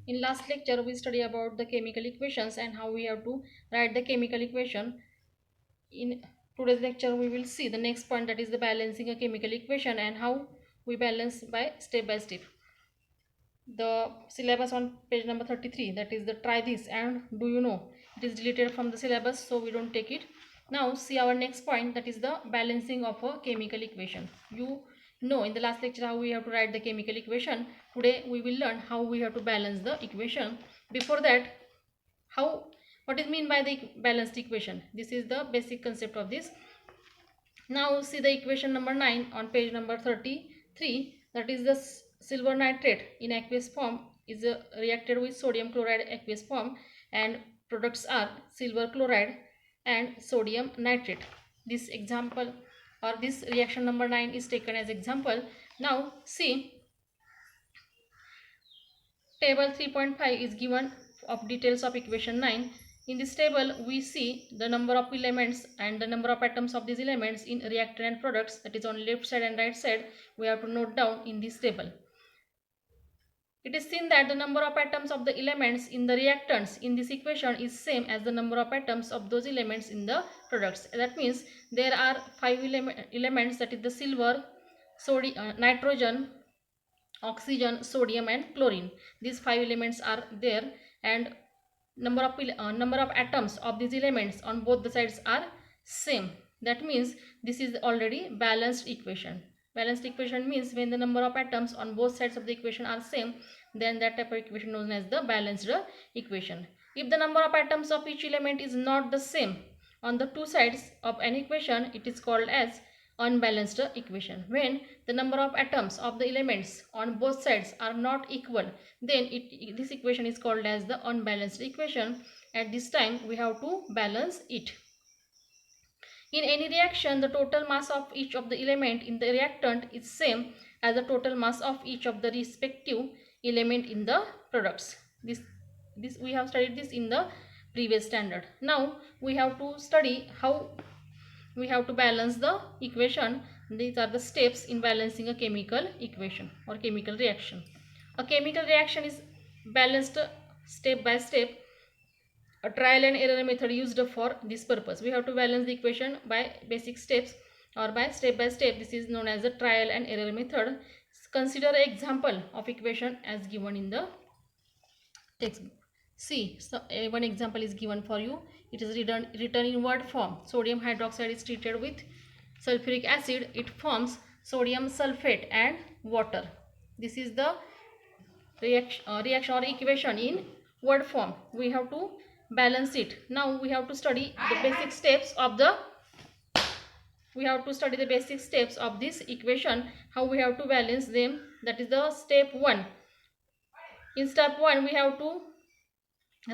In last lecture, we study about the chemical equations and how we have to write the chemical equation. In today's lecture, we will see the next point, that is the balancing a chemical equation and how we balance by step. The syllabus on page number 33, that is the try this and do you know, it is deleted from the syllabus, so we don't take it. Now see our next point, that is the balancing of a chemical equation. You know in the last lecture how we have to write the chemical equation. Today we will learn how we have to balance the equation. Before that, how what is mean by the balanced equation? This is the basic concept of this. Now see the equation number 9 on page number 33, that is the silver nitrate in aqueous form is reacted with sodium chloride aqueous form, and products are silver chloride and sodium nitrate. This example or this reaction number 9 is taken as example. Now see table 3.5 is given of details of equation 9. In this table, we see the number of elements and the number of atoms of these elements in reactant and products, that is on left side and right side. We have to note down in this table. It is seen that the number of atoms of the elements in the reactants in this equation is same as the number of atoms of those elements in the products. That means there are 5 elements, that is the silver, nitrogen, oxygen, sodium and chlorine. These 5 elements are there, and number of atoms of these elements on both the sides are same. That means this is already balanced equation. Balanced equation means when the number of atoms on both sides of the equation are same, then that type of equation known as the balanced equation. If the number of atoms of each element is not the same on the two sides of an equation, it is called as unbalanced equation. When the number of atoms of the elements on both sides are not equal, then this equation is called as the unbalanced equation. At this time we have to balance it. In any reaction, the total mass of each of the element in the reactant is same as the total mass of each of the respective element in the products. This we have studied this in the previous standard. Now we have to study how we have to balance the equation. These are the steps in balancing a chemical equation or chemical reaction. A chemical reaction is balanced step by step. A trial and error method used for this purpose. We have to balance the equation by basic steps or by step. This is known as the trial and error method. Consider an example of equation as given in the textbook. See, so one example is given for you. It is written in word form. Sodium hydroxide is treated with sulfuric acid. It forms sodium sulfate and water. This is the reaction or equation in word form. We have to balance it. Now we have to study the basic steps of this equation, how we have to balance them. That is the step 1. In step 1, we have to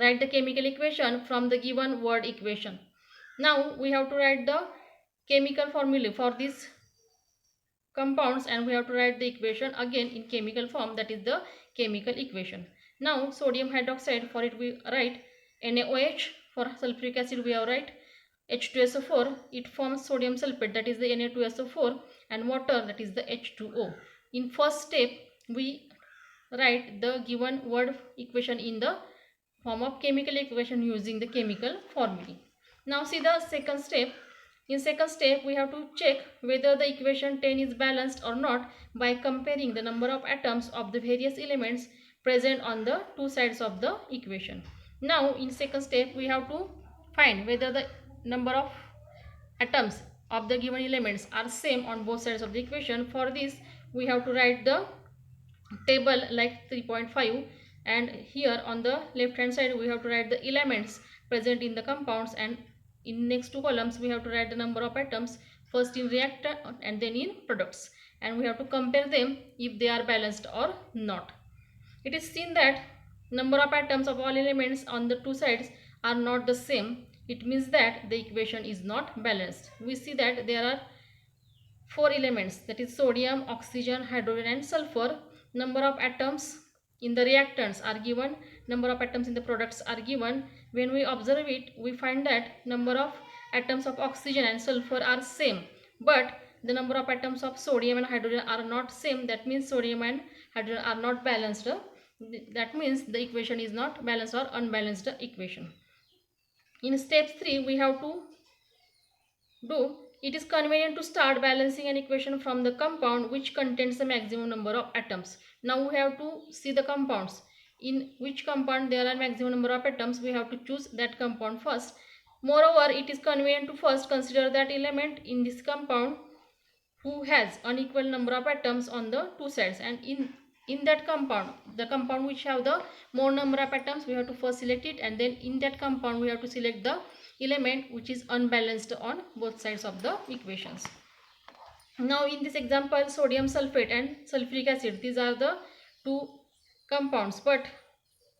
write the chemical equation from the given word equation. Now we have to write the chemical formula for these compounds, and we have to write the equation again in chemical form, that is the chemical equation. Now sodium hydroxide, for it we write NaOH. For sulfuric acid we have write H2SO4. It forms sodium sulfate, that is the Na2SO4, and water, that is the H2O. In first step we write the given word equation in the form of chemical equation using the chemical formula. Now see the second step. In second step, we have to check whether the equation 10 is balanced or not by comparing the number of atoms of the various elements present on the two sides of the equation. Now in second step, we have to find whether the number of atoms of the given elements are same on both sides of the equation. For this, we have to write the table like 3.5, and here on the left hand side we have to write the elements present in the compounds, and in next two columns we have to write the number of atoms, first in reactant and then in products, and we have to compare them if they are balanced or not. It is seen that number of atoms of all elements on the two sides are not the same. It means that the equation is not balanced. We see that there are 4 elements, that is sodium, oxygen, hydrogen and sulfur. Number of atoms in the reactants are given, number of atoms in the products are given. When we observe it, we find that number of atoms of oxygen and sulfur are same, but the number of atoms of sodium and hydrogen are not same. That means sodium and hydrogen are not balanced. that means the equation is not balanced or unbalanced equation. In step 3 we have to do, it is convenient to start balancing an equation from the compound which contains the maximum number of atoms. Now we have to see the compounds. In which compound there are maximum number of atoms, we have to choose that compound first. Moreover, it is convenient to first consider that element in this compound who has unequal number of atoms on the two sides, and in that compound, the compound which have the more number of atoms, we have to first select it, and then in that compound we have to select the element which is unbalanced on both sides of the equations. Now in this example, sodium sulfate and sulfuric acid, these are the two compounds, but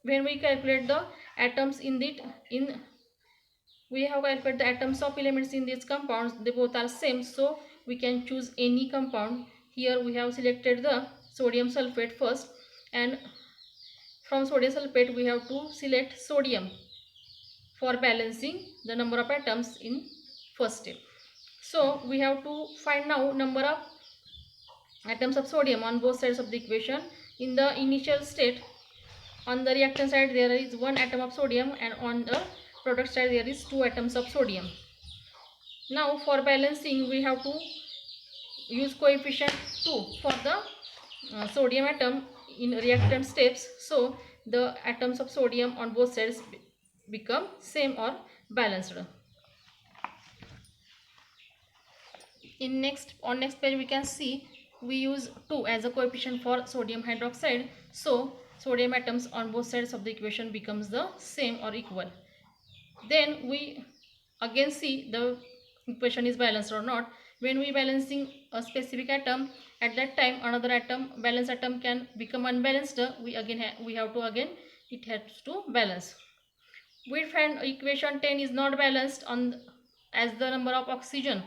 when we calculate the atoms we have calculated the atoms of elements in these compounds, they both are same, so we can choose any compound. Here we have selected the sodium sulfate first, and from sodium sulfate we have to select sodium for balancing the number of atoms in first step. So we have to find now number of atoms of sodium on both sides of the equation. In the initial state, on the reactant side there is 1 atom of sodium, and on the product side there is 2 atoms of sodium. Now for balancing we have to use coefficient 2 for the sodium atom in reactant steps, so the atoms of sodium on both sides become same or balanced. On next page we can see we use 2 as a coefficient for sodium hydroxide, so sodium atoms on both sides of the equation becomes the same or equal. Then we again see the equation is balanced or not. When we balancing a specific atom, at that time another atom, balanced atom, can become unbalanced, we have to it has to balance. We find equation 10 is not balanced as the number of oxygen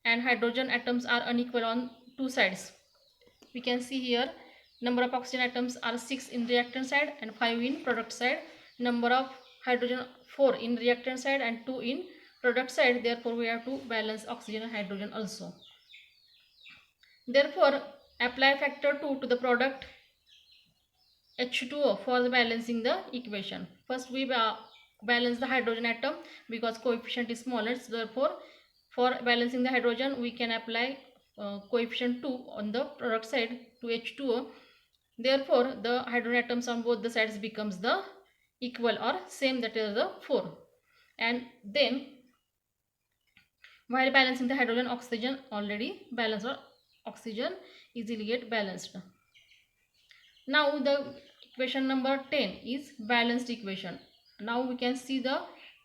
and hydrogen atoms are unequal on two sides. We can see here number of oxygen atoms are 6 in reactant side and 5 in product side. Number of hydrogen 4 in reactant side and 2 in product side. Therefore we have to balance oxygen and hydrogen also. Therefore apply factor 2 to the product H2O for balancing the equation. First we balance the hydrogen atom because coefficient is smaller, so therefore for balancing the hydrogen we can apply coefficient 2 on the product side to H2O. Therefore the hydrogen atoms on both the sides becomes the equal or same, that is the 4. And then while balancing the hydrogen, oxygen already balanced, or oxygen easily get balanced. Now the equation number 10 is balanced equation. Now we can see the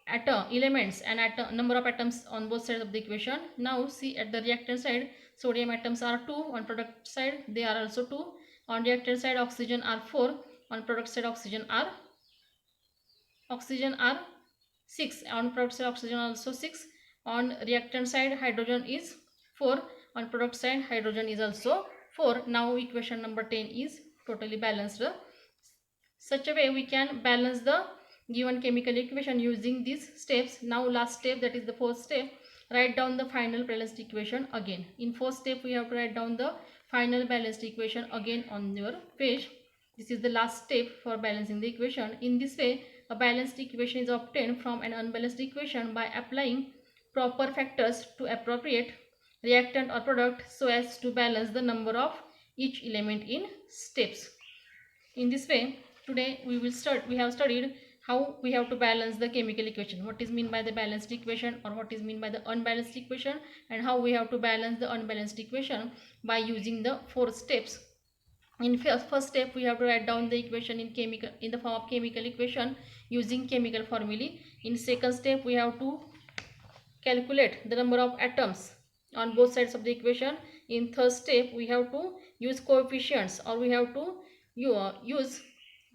elements and number of atoms on both sides of the equation. Now see at the reactant side sodium atoms are 2, on product side they are also 2. On reactant side oxygen are 4, on product side oxygen are 6, on product side oxygen also 6. On reactant side hydrogen is 4, on product side hydrogen is also 4. Now equation number 10 is totally balanced. Such a way we can balance the given chemical equation using these steps. Now last step, that is the fourth step, write down the final balanced equation again. In fourth step we have to write down the final balanced equation again on your page. This is the last step for balancing the equation. In this way a balanced equation is obtained from an unbalanced equation by applying proper factors to appropriate reactant or product so as to balance the number of each element in steps. In this way today we have studied how we have to balance the chemical equation, what is meant by the balanced equation or what is meant by the unbalanced equation, and how we have to balance the unbalanced equation by using the 4 steps. In first step we have to write down the equation in the form of chemical equation using chemical formulae. In second step we have to calculate the number of atoms on both sides of the equation. In third step we have to use coefficients, or we have to use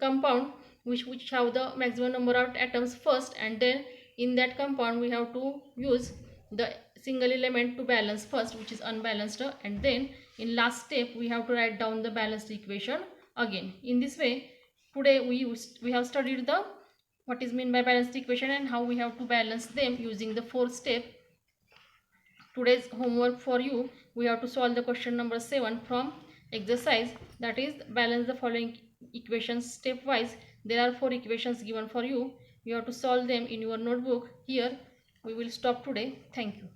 compound which have the maximum number of atoms first, and then in that compound we have to use the single element to balance first, which is unbalanced, and then in last step we have to write down the balanced equation again. In this way today we have studied the what is meant by balanced equation and how we have to balance them using the 4th step. Today's homework for you, we have to solve the question number 7 from exercise, that is balance the following equations stepwise. There are 4 equations given for you. You have to solve them in your notebook. Here we will stop today. Thank you.